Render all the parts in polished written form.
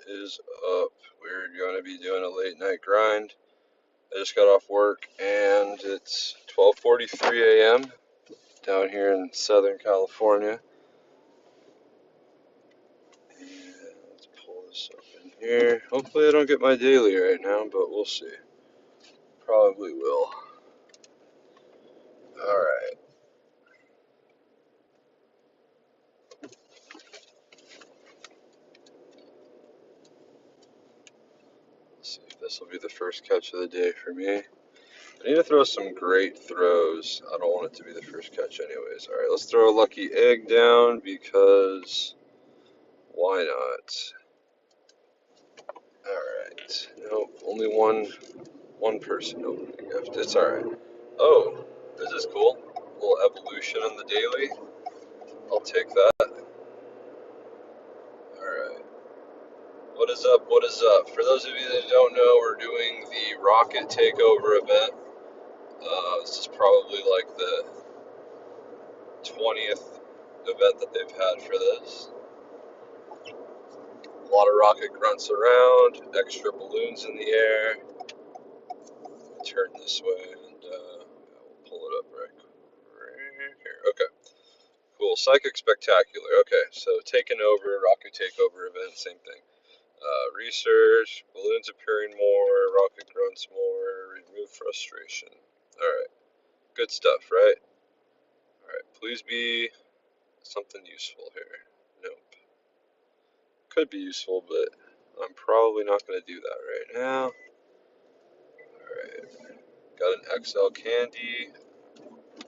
is up? We're going to be doing a late night grind. I just got off work and it's 12:43 a.m. down here in Southern California. And let's pull this up in here. Hopefully I don't get my daily right now, but we'll see. Probably will. Alright. Let's see if this will be the first catch of the day for me. I need to throw some great throws. I don't want it to be the first catch anyways. Alright, let's throw a lucky egg down because why not? Alright. Nope, only one person opened a gift. It's alright. Oh, this is cool. A little evolution on the daily. I'll take that. Alright. What is up? What is up? For those of you that don't know, we're doing the Rocket Takeover event. This is probably like the 20th event that they've had for this. A lot of rocket grunts around, extra balloons in the air. Turn this way and we'll pull it up right here. Okay, cool. Psychic Spectacular. Okay, so taking over, rocket takeover event, same thing. Research, balloons appearing more, rocket grunts more, remove frustration. Alright, good stuff, right? Alright, please be something useful here. Nope. Could be useful, but I'm probably not going to do that right now. Alright, got an XL candy.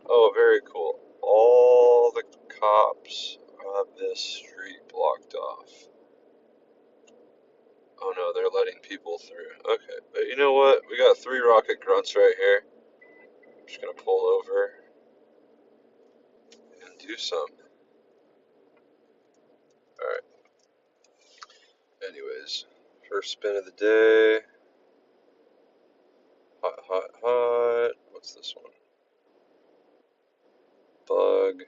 Oh, very cool. All the cops have this street blocked off. Oh no, they're letting people through. Okay, but you know what? We got 3 rocket grunts right here. I'm just gonna pull over and do some. Alright. Anyways, first spin of the day. Hot, hot, hot. What's this one? Bug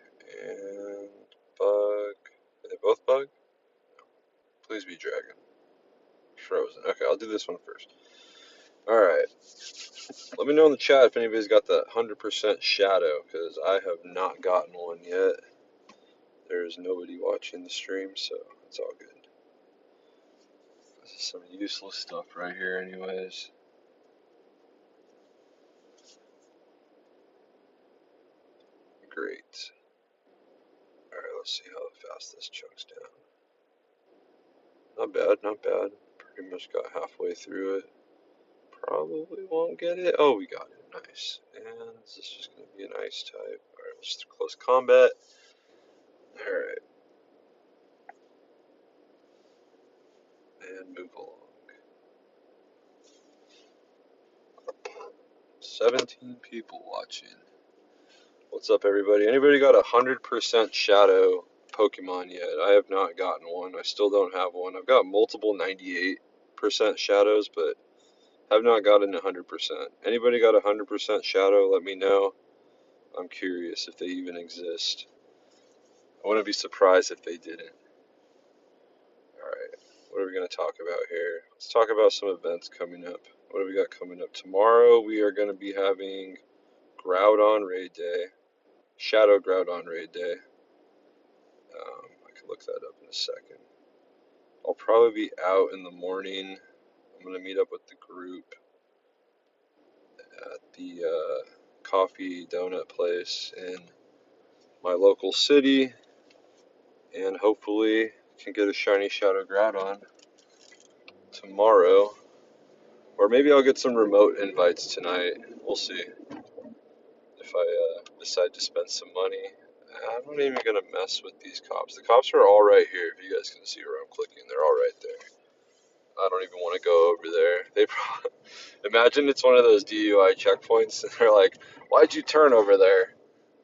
and bug. Are they both bug? No. Please be dragon. Frozen. Okay, I'll do this one first. Alright. Let me know in the chat if anybody's got the 100% shadow, because I have not gotten one yet. There's nobody watching the stream, so it's all good. This is some useless stuff right here anyways. Great. Alright, let's see how fast this chunks down. Not bad, not bad. Pretty much got halfway through it. Probably won't get it. Oh, we got it. Nice. And this is just going to be an ice type. Alright, let's do close combat. Alright. And move along. 17 people watching. What's up, everybody? Anybody got 100% shadow Pokemon yet? I have not gotten one. I still don't have one. I've got multiple 98% shadows, but have not gotten 100%. Anybody got 100% shadow? Let me know. I'm curious if they even exist. I wouldn't be surprised if they didn't. Alright, what are we going to talk about here? Let's talk about some events coming up. What have we got coming up? Tomorrow we are going to be having Groudon Raid Day. Shadow Groudon Raid Day. I can look that up in a second. I'll probably be out in the morning. I'm going to meet up with the group at the coffee donut place in my local city, and hopefully can get a shiny Shadow Groudon tomorrow. Or maybe I'll get some remote invites tonight. We'll see if I decide to spend some money. I'm not even going to mess with these cops. The cops are all right here. If you guys can see where I'm clicking, they're all right there. I don't even want to go over there. They probably, imagine it's one of those DUI checkpoints, and they're like, "Why'd you turn over there?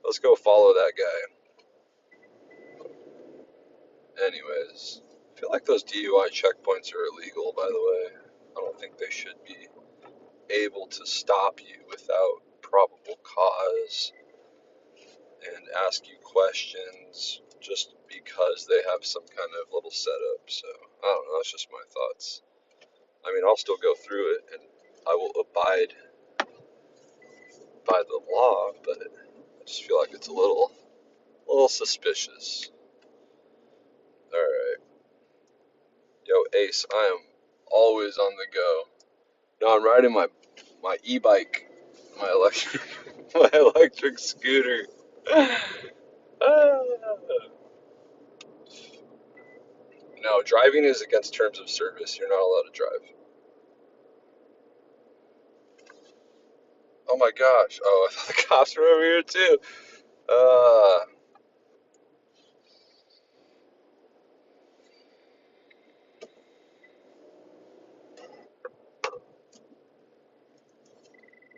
Let's go follow that guy." Anyways, I feel like those DUI checkpoints are illegal, by the way. I don't think they should be able to stop you without probable cause and ask you questions. just because they have some kind of little setup. So I don't know. That's just my thoughts. I mean, I'll still go through it and I will abide by the law, but I just feel like it's a little suspicious. All right, yo, Ace, I am always on the go. No, I'm riding my e-bike, my electric my electric scooter. Ah. No, driving is against terms of service. You're not allowed to drive. Oh my gosh. Oh, I thought the cops were over here too. Uh,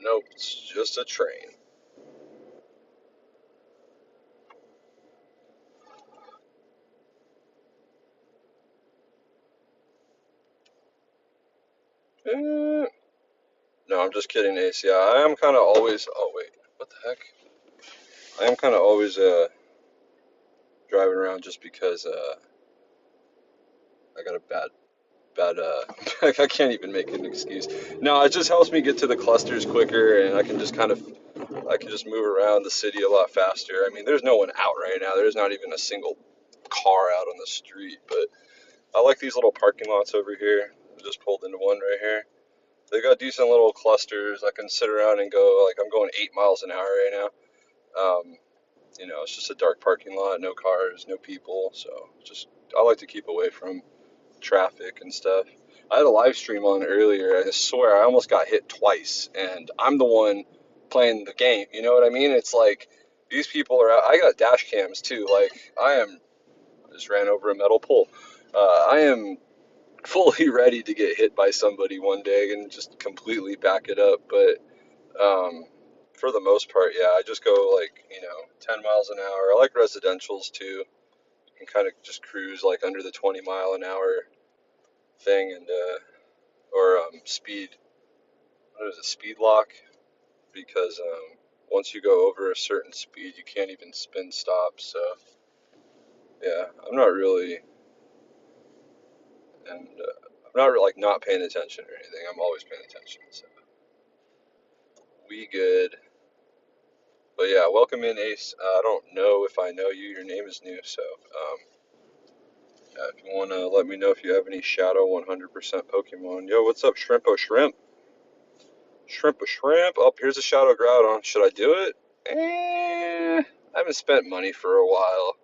nope, it's just a train. Eh, no, I'm just kidding, Ace. Yeah, I am kind of always. Oh wait, what the heck? I am kind of always driving around just because I got a bad I can't even make an excuse. No, it just helps me get to the clusters quicker, and I can just move around the city a lot faster. I mean, there's no one out right now. There's not even a single car out on the street, but I like these little parking lots over here. I just pulled into one right here. They got decent little clusters. I can sit around and go, like, I'm going 8 miles an hour right now. It's just a dark parking lot, no cars, no people. So just, I like to keep away from traffic and stuff. I had a live stream on earlier. I swear I almost got hit twice, and I'm the one playing the game. You know what I mean? It's like these people are out. I got dash cams too. Like I just ran over a metal pole. I am fully ready to get hit by somebody one day and just completely back it up. But for the most part, yeah, I just go like 10 miles an hour. I like residentials too. You can kind of just cruise like under the 20 mile an hour thing and or speed. What is it? Speed lock because once you go over a certain speed, you can't even spin stop. So yeah, I'm not really and I'm not really, like not paying attention or anything. I'm always paying attention. So we good. But yeah, welcome in, Ace. I don't know if I know you. Your name is new, so yeah, if you want to let me know if you have any Shadow 100% Pokemon. Yo, what's up, Shrimpo Shrimp? Shrimpo Shrimp. Oh, here's a Shadow Groudon. Should I do it? I haven't spent money for a while.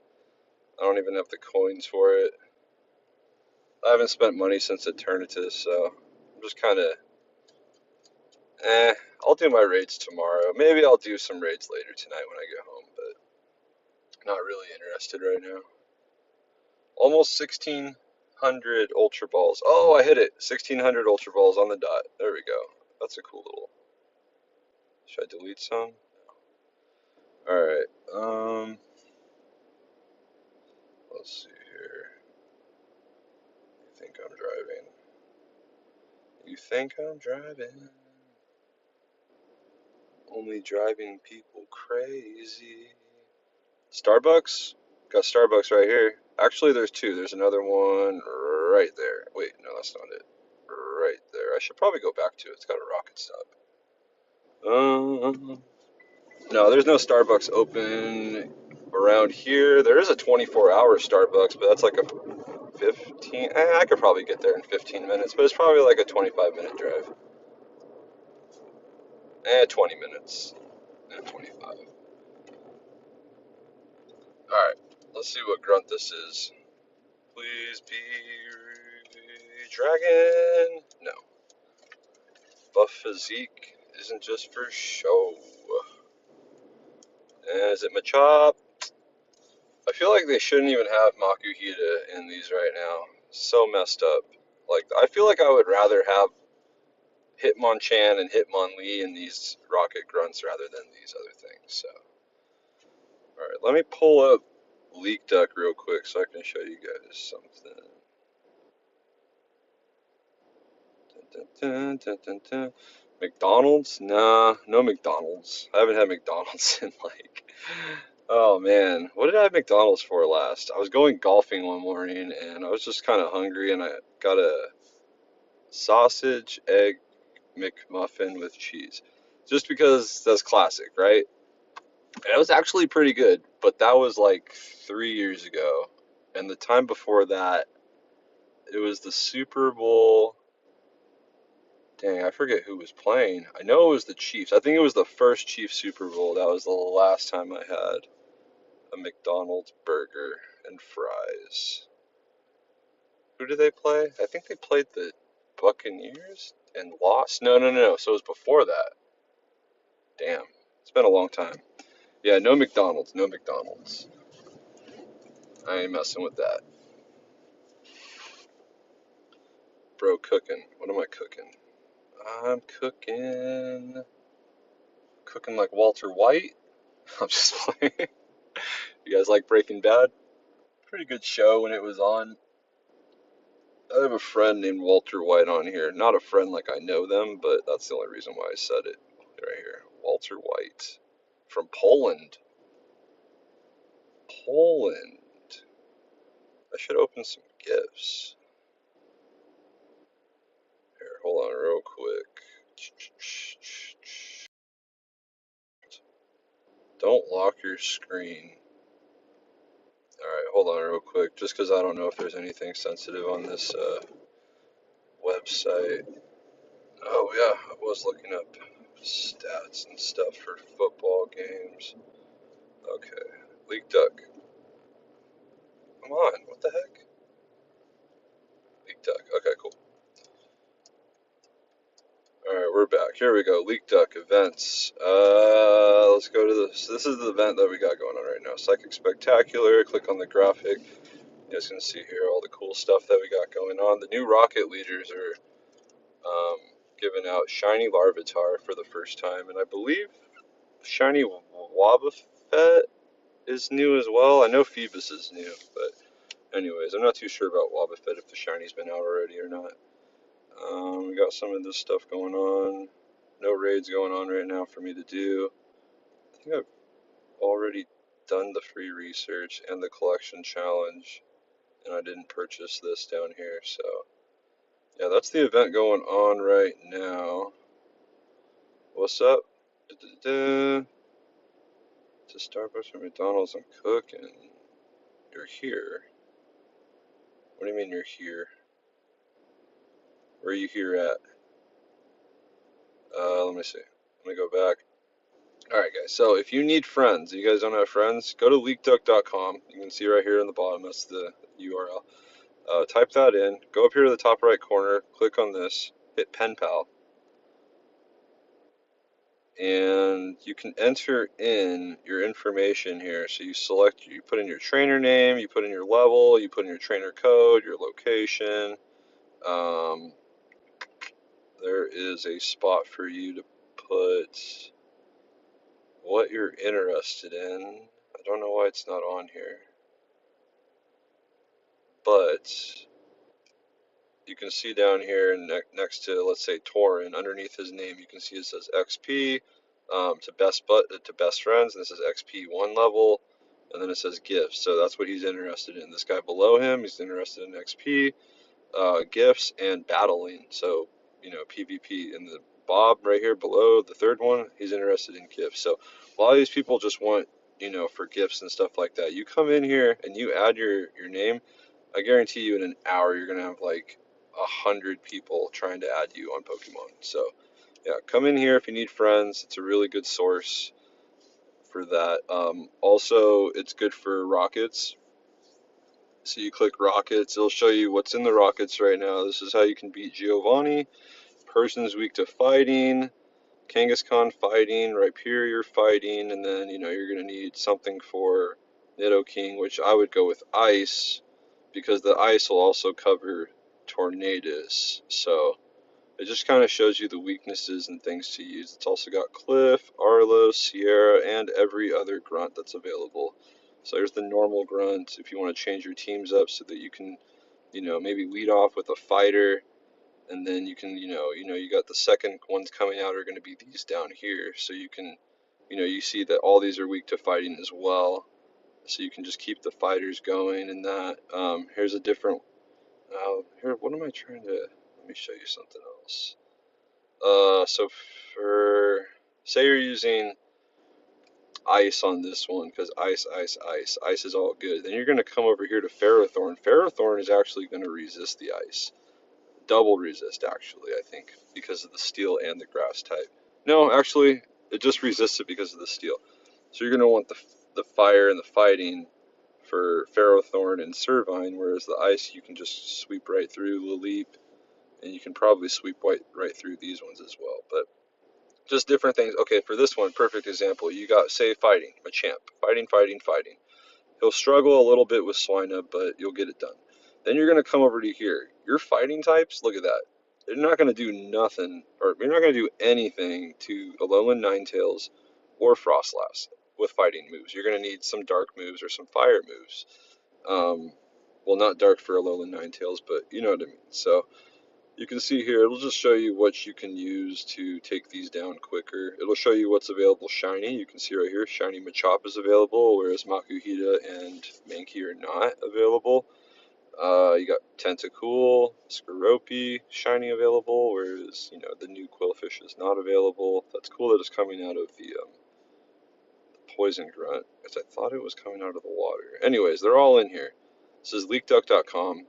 I don't even have the coins for it. I haven't spent money since Eternatus, so I'm just kind of, eh. I'll do my raids tomorrow. Maybe I'll do some raids later tonight when I get home, but not really interested right now. Almost 1,600 Ultra Balls. Oh, I hit it. 1,600 Ultra Balls on the dot. There we go. That's a cool little. Should I delete some? Alright. Let's see here. You think I'm driving? You think I'm driving? Only driving people crazy. Starbucks? Got Starbucks right here. Actually, there's two. There's another one right there. Wait, no, that's not it. Right there. I should probably go back to it. It's got a rocket stop. No, there's no Starbucks open around here. There is a 24-hour Starbucks, but that's like a 15. I could probably get there in 15 minutes, but it's probably like a 25-minute drive. 20 minutes. 25. All right, let's see what grunt this is. Please be dragon. No. Buff physique isn't just for show. Is it Machop? I feel like they shouldn't even have Makuhita in these right now. So messed up. Like, I feel like I would rather have Hitmonchan and Hitmonlee in these rocket grunts rather than these other things. So, alright, let me pull up Leak Duck real quick so I can show you guys something. Dun, dun, dun, dun, dun. McDonald's? Nah, no McDonald's. I haven't had McDonald's in like Oh man, what did I have McDonald's for last? I was going golfing one morning and I was just kind of hungry and I got a sausage, egg McMuffin with cheese. Just because that's classic, right? And it was actually pretty good, but that was like 3 years ago. And the time before that, it was the Super Bowl. Dang, I forget who was playing. I know it was the Chiefs. I think it was the first Chiefs Super Bowl. That was the last time I had a McDonald's burger and fries. Who did they play? I think they played the Buccaneers and lost. No, no, no, no. So it was before that. Damn. It's been a long time. Yeah, no McDonald's. No McDonald's. I ain't messing with that. Bro, cooking. What am I cooking? I'm cooking like Walter White. I'm just playing. You guys like Breaking Bad? Pretty good show when it was on. I have a friend named Walter White on here. Not a friend like I know them, but that's the only reason why I said it right here. Walter White from Poland. Poland. I should open some gifts. Here, hold on real quick. Don't lock your screen. Alright, hold on real quick, just because I don't know if there's anything sensitive on this website. Oh yeah, I was looking up stats and stuff for football games. Okay, League Duck. Come on, what the heck? League Duck. Okay, cool. Alright, we're back. Here we go. League Duck events. Let's go to this. This is the event that we got going on right now. Psychic Spectacular. Click on the graphic. You guys can see here all the cool stuff that we got going on. The new rocket leaders are giving out shiny Larvitar for the first time, and I believe shiny Wobbuffet is new as well. I know Phoebus is new, but anyways, I'm not too sure about Wobbuffet if the shiny's been out already or not. We got some of this stuff going on. No raids going on right now for me to do. I think I've already done the free research and the collection challenge, and I didn't purchase this down here, so yeah, that's the event going on right now. What's up? To Starbucks or McDonald's, I'm cooking. You're here. What do you mean you're here? Where are you here at? Let me see. Let me go back. Alright guys, so if you need friends, you guys don't have friends, go to leakduck.com. You can see right here in the bottom, that's the URL. Type that in, go up here to the top right corner, click on this, hit pen pal, and you can enter in your information here. So you select, you put in your trainer name, you put in your level, you put in your trainer code, your location. Um, there is a spot for you to put what you're interested in. I don't know why it's not on here, but you can see down here next to, let's say, Torin, underneath his name, you can see it says XP to best friends, and this is XP 1 level, and then it says gifts. So that's what he's interested in. This guy below him, he's interested in XP, gifts, and battling. So PvP. And the Bob right here below, the third one, he's interested in gifts. So a lot of these people just want for gifts and stuff like that. You come in here and you add your name. I guarantee you in an hour you're gonna have like 100 people trying to add you on Pokemon. So yeah, come in here if you need friends. It's a really good source for that. Also, it's good for rockets. So you click rockets, it'll show you what's in the rockets right now. This is how you can beat Giovanni. Person's weak to fighting. Kangaskhan fighting, Rhyperior fighting, and then you're gonna need something for Nidoking, which I would go with ice, because the ice will also cover Tornadus. So it just kind of shows you the weaknesses and things to use. It's also got Cliff, Arlo, Sierra, and every other grunt that's available. So there's the normal grunt if you want to change your teams up so that you can, maybe lead off with a fighter, and then you can, you got the second ones coming out are going to be these down here. So you can You know, you see that all these are weak to fighting as well. So you can just keep the fighters going in that. Here's a different, here, what am I trying to, let me show you something else. So for, say you're using ice on this one, because ice is all good. Then you're going to come over here to Ferrothorn. Ferrothorn is actually going to resist the ice. Double resist, actually, I think, because of the steel and the grass type. No, actually, it just resists it because of the steel. So you're going to want the fire and the fighting for Ferrothorn and Servine, whereas the ice you can just sweep right through Laleep, and you can probably sweep right through these ones as well. But just different things. Okay, for this one, perfect example. You got, say, fighting, Machamp. Fighting. He'll struggle a little bit with Swinub, but you'll get it done. Then you're going to come over to here. Your fighting types, look at that. They're not going to do nothing, or you're not going to do anything to Alolan Ninetales or Frostlass with fighting moves. You're going to need some dark moves or some fire moves. Um, well, not dark for Alolan Ninetales, but you know what I mean. So you can see here, it'll just show you what you can use to take these down quicker. It'll show you what's available shiny. You can see right here, shiny Machop is available, whereas Makuhita and Mankey are not available. You got Tentacool, Skorupi, shiny available, whereas, you know, the new Quillfish is not available. That's cool that it's coming out of the Poison Grunt, because I thought it was coming out of the water. Anyways, they're all in here. This is leakduck.com.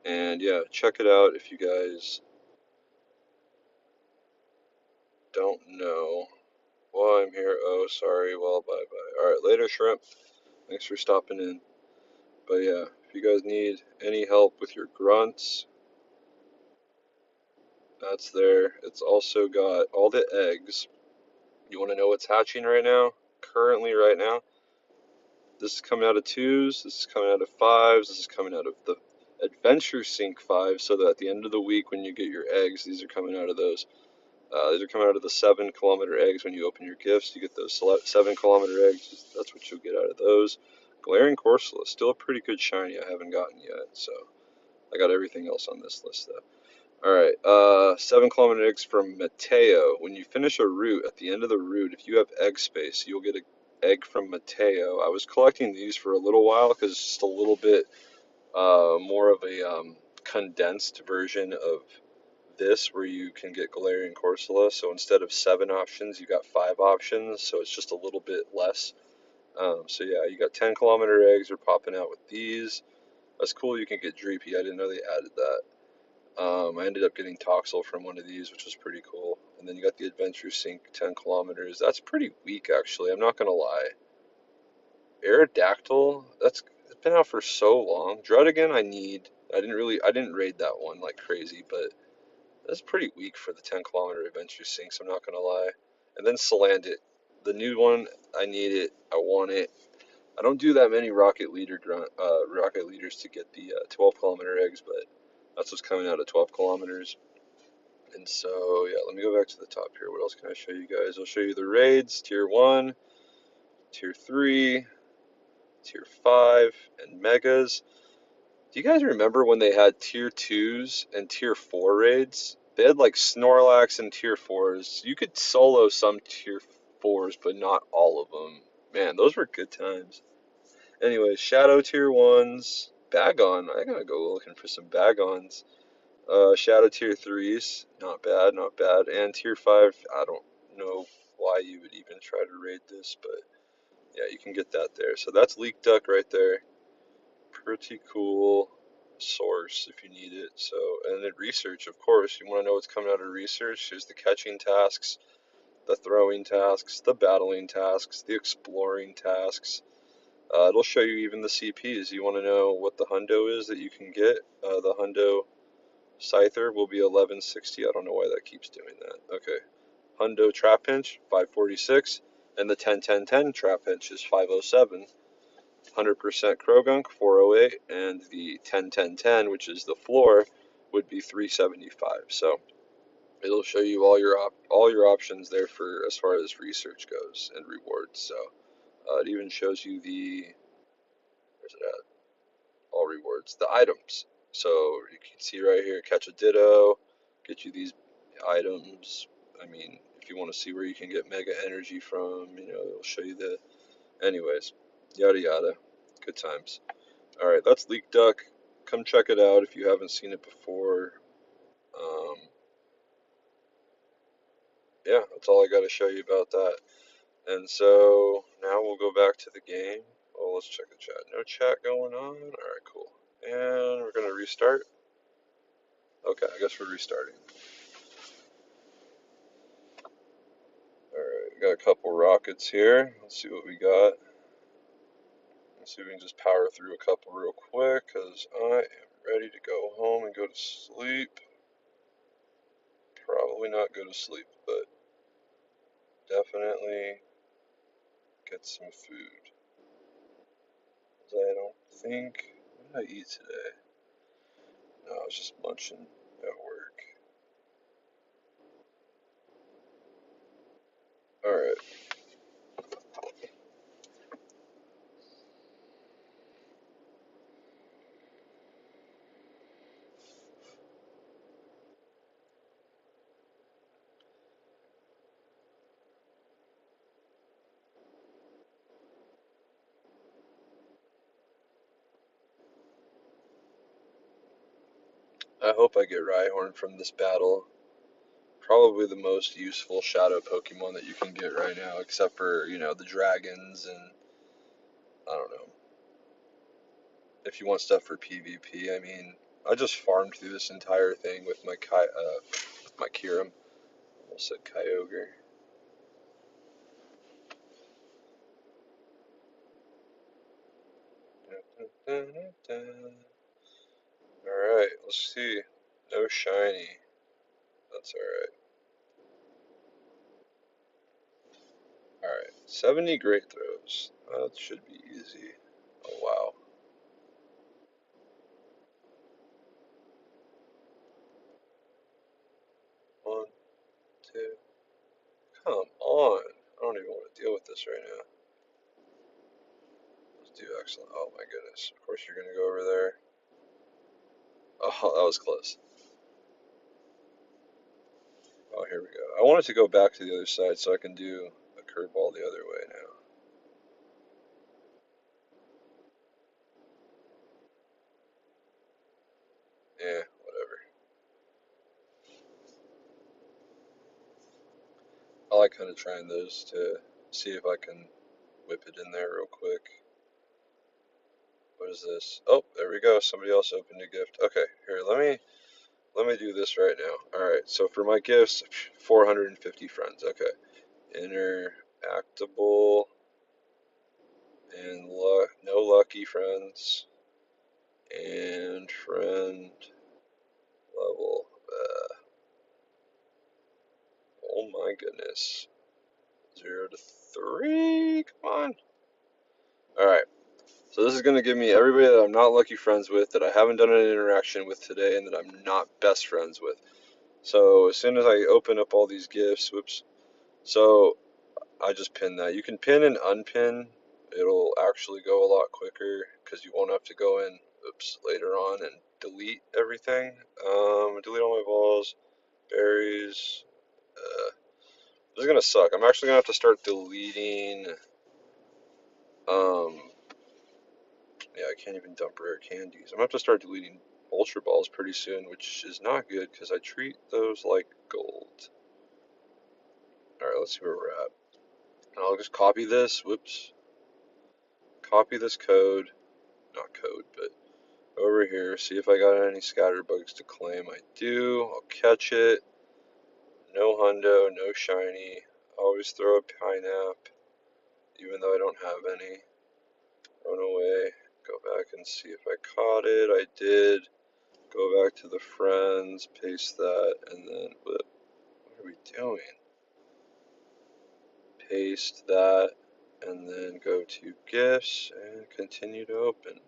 And yeah, check it out if you guys don't know why I'm here. Oh, sorry. Well, bye bye. Alright, later, Shrimp. Thanks for stopping in. But yeah, if you guys need any help with your grunts, that's there. It's also got all the eggs. You want to know what's hatching right now? Currently, right now? This is coming out of 2s, this is coming out of 5s, this is coming out of the Adventure Sync 5, so that at the end of the week when you get your eggs, these are coming out of those. These are coming out of the 7-kilometer eggs. When you open your gifts, you get those 7-kilometer eggs. That's what you'll get out of those. Glaring Corsola, still a pretty good shiny I haven't gotten yet, so I got everything else on this list though. Alright, 7-kilometer eggs from Mateo. When you finish a route, at the end of the route, if you have egg space, you'll get an egg from Mateo. I was collecting these for a little while because it's just a little bit more of a condensed version of this, where you can get Galarian Corsola. So instead of 7 options, you got 5 options, so it's just a little bit less. So yeah, you got 10-kilometer eggs are popping out with these. That's cool. You can get Dreepy. I didn't know they added that. I ended up getting Toxel from one of these, which was pretty cool. And then you got the Adventure Sync 10 kilometers. That's pretty weak, actually. I'm not gonna lie. Aerodactyl, that's it's been out for so long. Druddigon, I didn't raid that one like crazy, but that's pretty weak for the 10-kilometer Adventure Syncs. I'm not gonna lie. And then Salandit, the new one. I need it. I want it. I don't do that many rocket leaders to get the 12-kilometer eggs, but that's what's coming out of 12 kilometers. And so, yeah, let me go back to the top here. What else can I show you guys? I'll show you the raids, Tier 1, Tier 3, Tier 5, and Megas. Do you guys remember when they had Tier 2s and Tier 4 raids? They had like Snorlax and Tier 4s. You could solo some Tier 4s, but not all of them. Man, those were good times. Anyway, Shadow Tier 1s. Bagon. I gotta go looking for some Bagons. Shadow Tier 3s, not bad, not bad. And Tier 5, I don't know why you would even try to raid this, but yeah, you can get that there. So that's Leak Duck right there. Pretty cool source if you need it. So, and then research, of course. You want to know what's coming out of research? Here's the catching tasks, the throwing tasks, the battling tasks, the exploring tasks. It'll show you even the CPs. You want to know what the hundo is that you can get? The hundo Scyther will be 1160. I don't know why that keeps doing that. Okay. Hundo Trapinch, 546. And the 10-10-10 Trapinch is 507. 100% Krogunk, 408. And the 10-10-10, which is the floor, would be 375. So it'll show you all your options there for as far as research goes and rewards. So it even shows you where's it at? All rewards, the items. So you can see right here, catch a Ditto, get you these items. I mean, if you want to see where you can get mega energy from, it'll show you the, anyways, yada yada, good times. All right, that's Leak Duck. Come check it out if you haven't seen it before. Um, yeah, that's all I got to show you about that. And so now we'll go back to the game. Oh, let's check the chat. No chat going on. All right, cool. And we're gonna restart. Okay, I guess we're restarting. All right, we got a couple rockets here. Let's see what we got. Let's see if we can just power through a couple real quick, because I am ready to go home and go to sleep. Probably not go to sleep, but definitely get some food. I don't think, what did I eat today? No, I was just munching at work. Alright, I hope I get Rhyhorn from this battle. Probably the most useful shadow Pokemon that you can get right now, except for, the dragons and, I don't know, if you want stuff for PvP. I mean, I just farmed through this entire thing with my Kyurem. Almost said Kyogre. Alright, let's see. No shiny. That's alright. Alright, 70 great throws. That should be easy. Oh, wow. One, two. Come on. I don't even want to deal with this right now. Let's do excellent. Oh my goodness. Of course you're going to go over there. Oh, that was close. Oh, here we go. I wanted to go back to the other side so I can do a curveball the other way now. Yeah, whatever. I like kind of trying those to see if I can whip it in there real quick. What is this? Oh, there we go. Somebody else opened a gift. Okay, here, let me do this right now. All right, so for my gifts, 450 friends. Okay, interactable and no lucky friends and friend level. Oh my goodness, 0 to 3. Come on. All right. So this is going to give me everybody that I'm not lucky friends with, that I haven't done an interaction with today, and that I'm not best friends with. So as soon as I open up all these gifts, whoops. So I just pin that. You can pin and unpin. It'll actually go a lot quicker because you won't have to go in, oops, later on and delete everything. Delete all my balls, berries. This is gonna suck. I'm actually gonna have to start deleting. Um, yeah, I can't even dump rare candies. I'm gonna have to start deleting Ultra Balls pretty soon, which is not good because I treat those like gold. Alright, let's see where we're at. And I'll just copy this, whoops. Copy this code, not code, but over here, see if I got any scatterbugs to claim. I do. I'll catch it. No hundo, no shiny. Always throw a pineapple, even though I don't have any. Run away. Go back and see if I caught it. I did. Go back to the friends, paste that, and then what are we doing? Paste that, and then go to gifts and continue to open.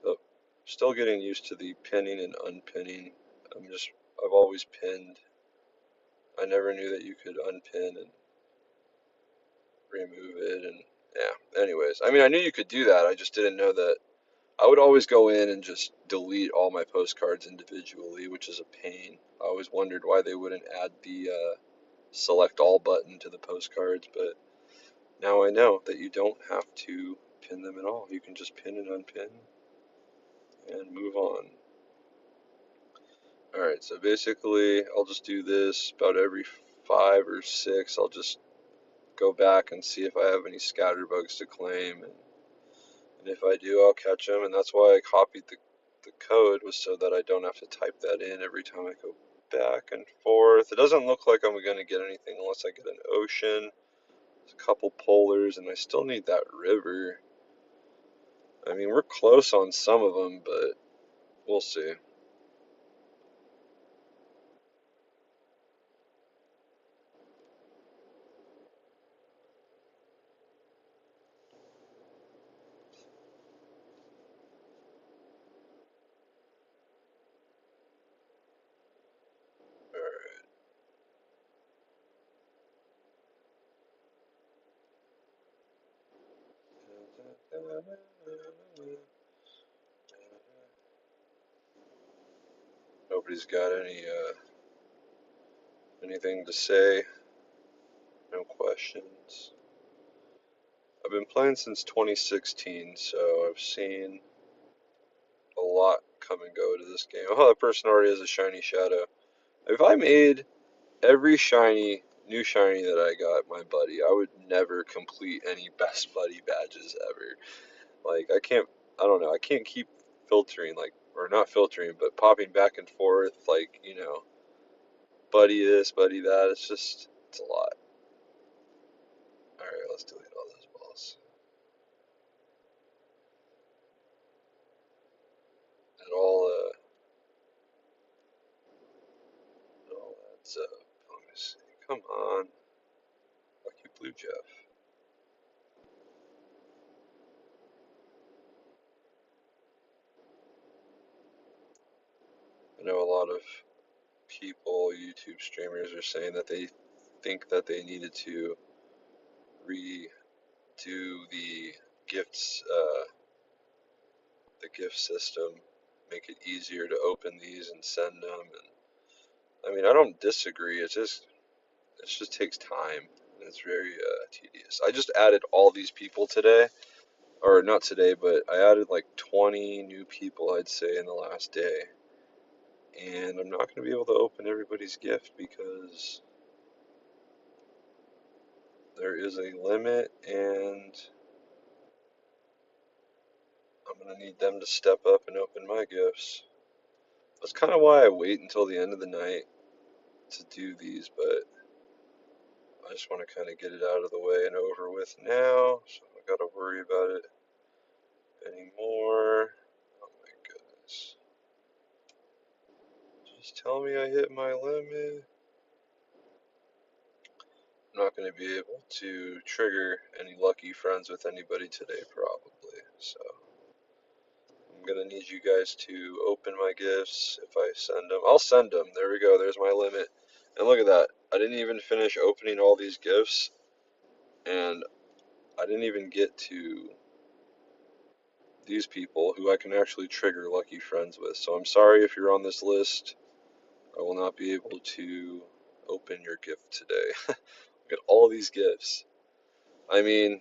Oh, still getting used to the pinning and unpinning. I've always pinned. I never knew that you could unpin and remove it, and yeah. Anyways, I mean, I knew you could do that. I just didn't know that. I would always go in and just delete all my postcards individually, which is a pain. I always wondered why they wouldn't add select all button to the postcards, but now I know that you don't have to pin them at all. You can just pin and unpin and move on. Alright, so basically I'll just do this about every 5 or 6. I'll just go back and see if I have any scatterbugs to claim, and if I do, I'll catch them, and that's why I copied the code, was so that I don't have to type that in every time I go back and forth. It doesn't look like I'm going to get anything unless I get an ocean, a couple polars, and I still need that river. I mean, we're close on some of them, but we'll see. Nobody's got anything to say. No questions. I've been playing since 2016, so I've seen a lot come and go to this game. Oh, that person already has a shiny shadow. If I made every new shiny that I got my buddy, I would never complete any best buddy badges ever. Like, I don't know, I can't keep filtering, like, or not filtering, but popping back and forth, like, buddy this, buddy that. It's a lot. Alright, let's delete all those balls. It all adds up. Let me see. Come on. Lucky Blue Jeff. I know a lot of people, YouTube streamers, are saying that they think that they needed to redo the gifts, the gift system, make it easier to open these and send them. And I mean, I don't disagree. It just takes time. And it's very tedious. I just added all these people today, or not today, but I added like 20 new people, I'd say, in the last day. And I'm not going to be able to open everybody's gift because there is a limit, and I'm going to need them to step up and open my gifts. That's kind of why I wait until the end of the night to do these, but I just want to kind of get it out of the way and over with now, so I don't got to worry about it anymore. Oh my goodness. Just tell me I hit my limit. I'm not going to be able to trigger any lucky friends with anybody today, probably, so I'm gonna need you guys to open my gifts. If I send them, I'll send them. There we go. There's my limit. And look at that. I didn't even finish opening all these gifts, and I didn't even get to these people who I can actually trigger lucky friends with. So I'm sorry if you're on this list. I will not be able to open your gift today. Look at all these gifts. I mean,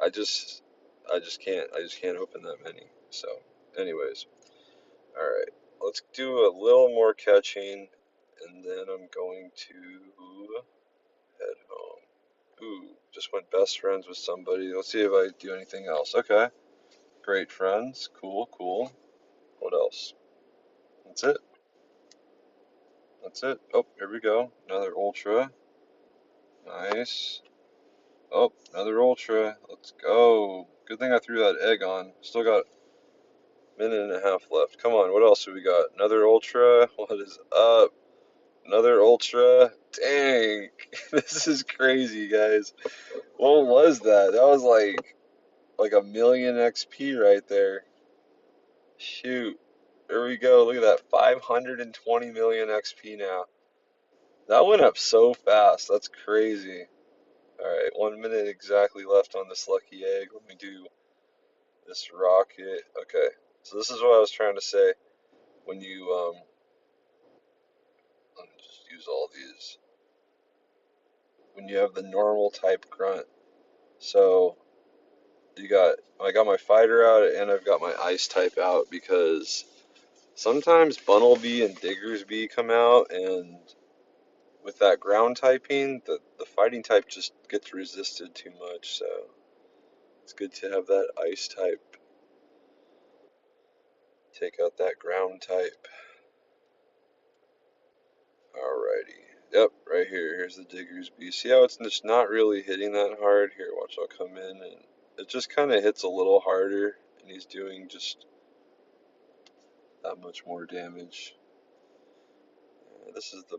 I just I just can't open that many. So, anyways. Alright, let's do a little more catching, and then I'm going to head home. Ooh, just went best friends with somebody. Let's see if I do anything else. Okay, great friends. Cool, cool. What else? That's it. That's it. Oh, here we go. Another ultra. Nice. Oh, another ultra. Let's go. Good thing I threw that egg on. Still got a minute and a half left. Come on, what else have we got? Another ultra. What is up? Another ultra. Dang. This is crazy, guys. What was that? That was like a million XP right there. Shoot. There we go. Look at that. 520 million XP now. That went up so fast. That's crazy. Alright, 1 minute exactly left on this lucky egg. Let me do this rocket. Okay. So this is what I was trying to say. When you let me just use all these. when you have the normal type grunt. So I got my fighter out and I've got my ice type out because sometimes Bunnelby and Diggersby come out, and with that ground typing, the fighting type just gets resisted too much, so it's good to have that ice type take out that ground type. Alrighty. Yep, right here. Here's the Diggersby. See how it's just not really hitting that hard? Here, watch, I'll come in and it just kind of hits a little harder, and he's doing just that much more damage. This is the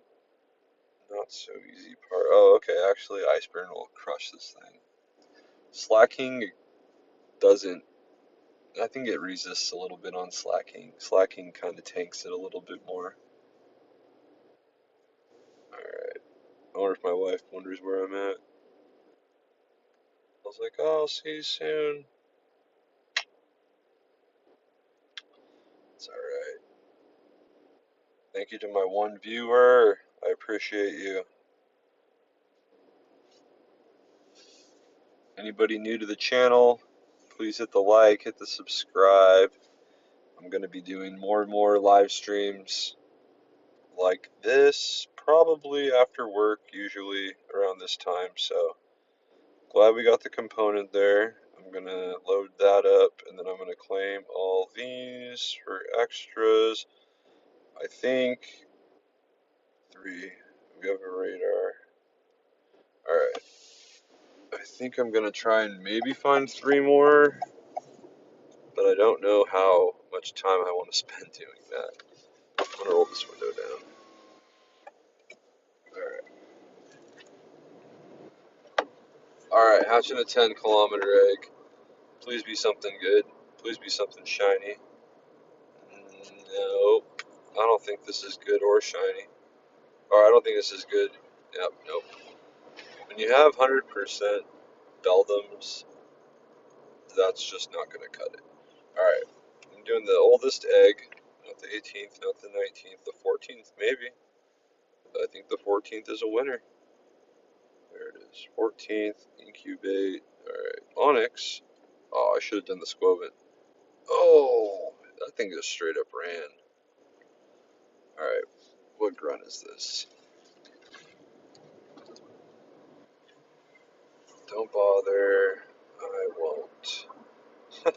not so easy part. Oh, okay, actually Iceburn will crush this thing. Slacking doesn't, I think it resists a little bit on slacking. Slacking kind of tanks it a little bit more. Alright, I wonder if my wife wonders where I'm at. I was like, oh, I'll see you soon. It's alright. Thank you to my one viewer. I appreciate you. Anybody new to the channel, please hit the like, hit the subscribe. I'm going to be doing more and more live streams like this, probably after work, usually around this time. So glad we got the component there. I'm going to load that up, and then I'm going to claim all these for extras. I think 3. We have a radar. Alright. I think I'm going to try and maybe find 3 more, but I don't know how much time I want to spend doing that. I'm going to roll this window down. Alright. Alright, hatching a 10-kilometer egg. Please be something good. Please be something shiny. Nope. I don't think this is good or shiny. Or I don't think this is good. Yep, nope. When you have 100% Beldums, that's just not going to cut it. Alright. I'm doing the oldest egg. Not the 18th, not the 19th, the 14th, maybe. I think the 14th is a winner. There it is. 14th, incubate. Alright. Onyx. Oh, I should have done the Squovent. Oh, that thing just straight up ran. Alright. What grunt is this? Don't bother. I won't. Come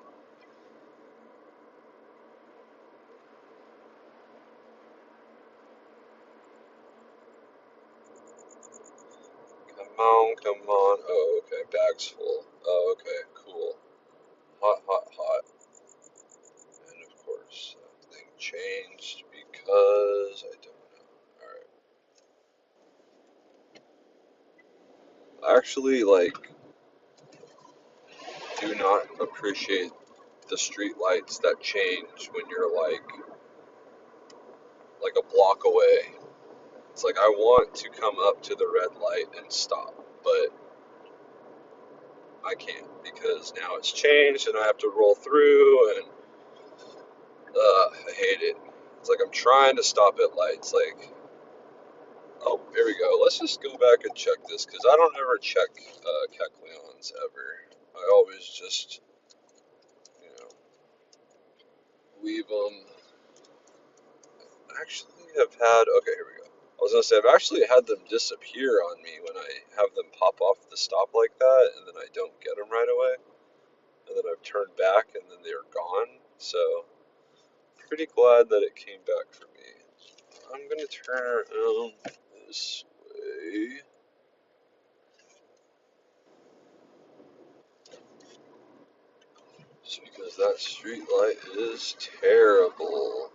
on, come on. Oh, okay. Bag's full. Oh, okay. Cool. Hot, hot, hot. And of course, that thing changed because I don't know. Alright. I actually, like, do not appreciate the street lights that change when you're, like a block away. It's like I want to come up to the red light and stop, but I can't because now it's changed and I have to roll through, and I hate it. It's like I'm trying to stop at lights. Like, oh, here we go. Let's just go back and check this because I don't ever check Kecleons ever. I always just, you know, leave them. Actually, have had. Okay, here we go. I was gonna say I've actually had them disappear on me when I have them pop off the stop like that, and then I don't get them right away, and then I've turned back and then they're gone. So pretty glad that it came back for me. I'm gonna turn around this way. Just because that street light is terrible.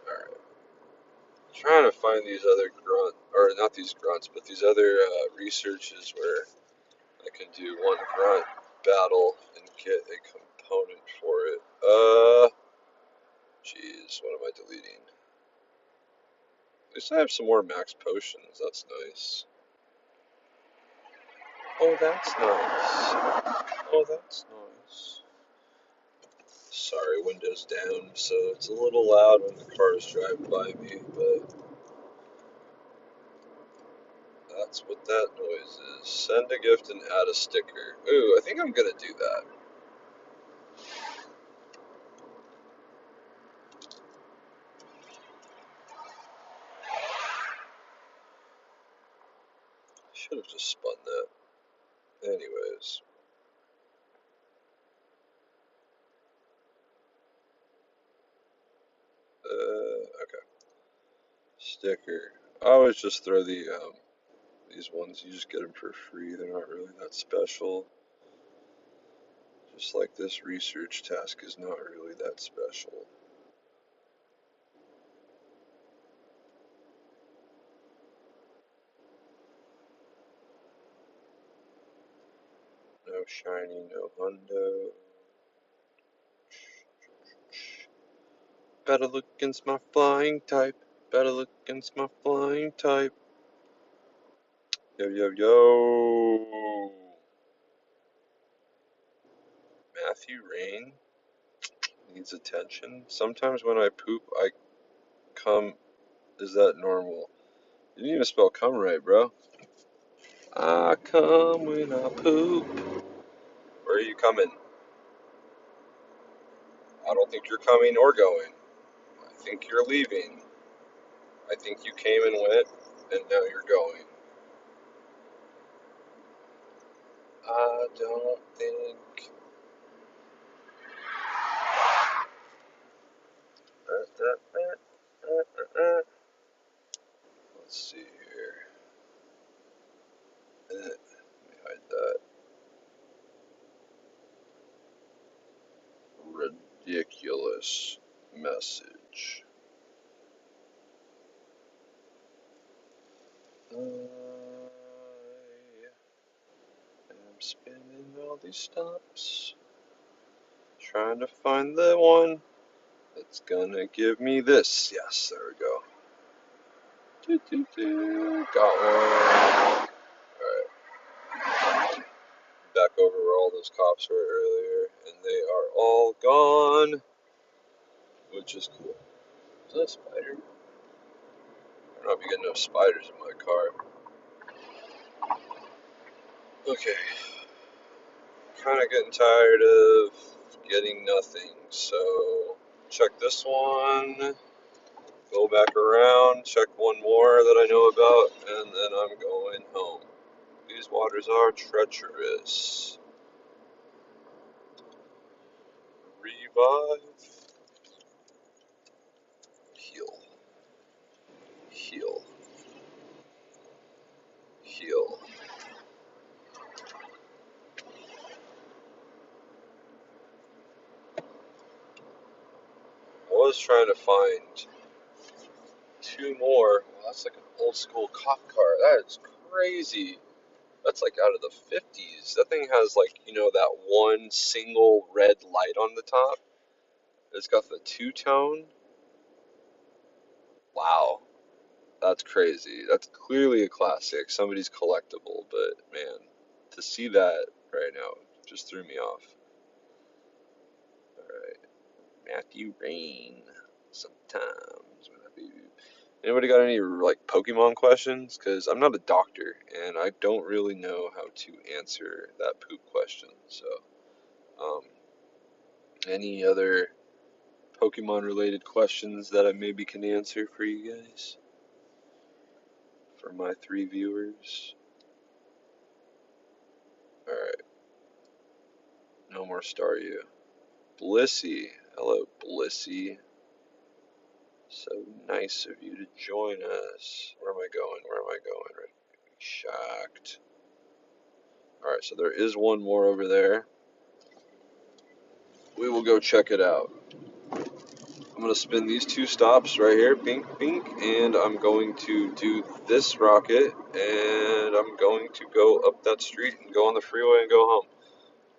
Alright. Trying to find these other or not these grunts, but these other researches where I can do one grunt battle and get a component for it. Jeez, what am I deleting? At least I have some more max potions, that's nice. Oh, that's nice. Oh, that's nice. Sorry, windows down, so it's a little loud when the cars drive by me, but That's what that noise is. Send a gift and add a sticker. Ooh, I think I'm gonna do that. Should have just spun that. Anyways. Okay. Sticker. I always just throw these ones. You just get them for free. They're not really that special. Just like this research task is not really that special. No shiny, no hundo. Better look against my flying type. Better look against my flying type. Yo, yo, yo. Matthew Rain needs attention. Sometimes when I poop, I come. Is that normal? You didn't even spell come right, bro. I come when I poop. Where are you coming? I don't think you're coming or going. I think you're leaving. I think you came and went, and now you're going. I don't think. Let's see here. Let me hide that. Ridiculous message. I am spinning all these stops, trying to find the one that's gonna give me this. Yes, there we go. Got one. Alright. Back over where all those cops were earlier, and they are all gone, which is cool. Is that a spider? I don't know if you get enough spiders in my car. Okay. Kind of getting tired of getting nothing, so check this one, go back around, check one more that I know about, and then I'm going home. These waters are treacherous. Revive. Heal. Heal. Heal. I was trying to find two more. Well, that's like an old school cop car. That is crazy. That's like out of the 50s. That thing has like, that one single red light on the top. It's got the two-tone. Wow. That's crazy. That's clearly a classic. Somebody's collectible, but man, to see that right now just threw me off. Alright. Matthew Rain. Sometimes when I be. Anybody got any like Pokemon questions? Because I'm not a doctor and I don't really know how to answer that poop question. So, any other Pokemon related questions that I maybe can answer for you guys? For my 3 viewers? Alright. No more Staryu. Blissey. Hello, Blissey. So nice of you to join us. Where am I going? Where am I going? Right. Shocked. Alright, so there is one more over there. We will go check it out. I'm going to spin these 2 stops right here, bink, bink, and I'm going to do this rocket, and I'm going to go up that street and go on the freeway and go home.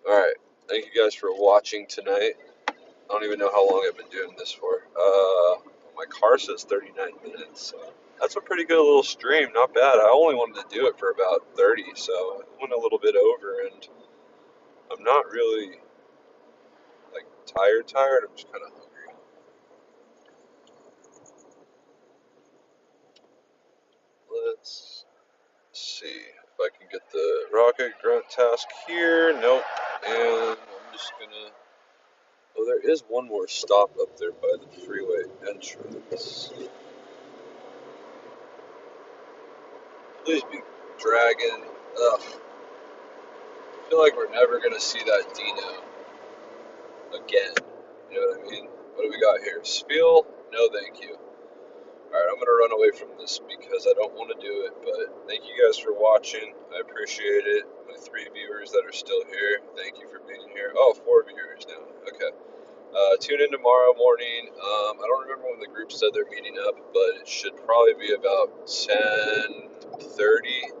Alright, thank you guys for watching tonight. I don't even know how long I've been doing this for. My car says 39 minutes, so that's a pretty good little stream, not bad. I only wanted to do it for about 30, so I went a little bit over, and I'm not really, like, tired, I'm just kind of hungry. Let's see. if I can get the rocket grunt task here. Nope. And I'm just gonna. Oh, there is one more stop up there by the freeway entrance. Please be dragon. Ugh. I feel like we're never gonna see that Dino again. You know what I mean? What do we got here? Spiel? No, thank you. Alright, I'm gonna run away from this because I don't want to do it, but thank you guys for watching. I appreciate it. My 3 viewers that are still here, thank you for being here. Oh, 4 viewers now. Okay. Tune in tomorrow morning. I don't remember when the group said they're meeting up, but it should probably be about 10:30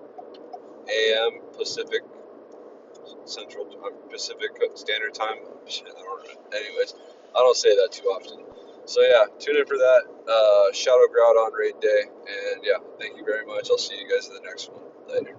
a.m. Pacific Standard Time. I don't know. Anyways, I don't say that too often. So yeah, tune in for that. Shadow Grout on raid day, and yeah, thank you very much. I'll see you guys in the next one. Later.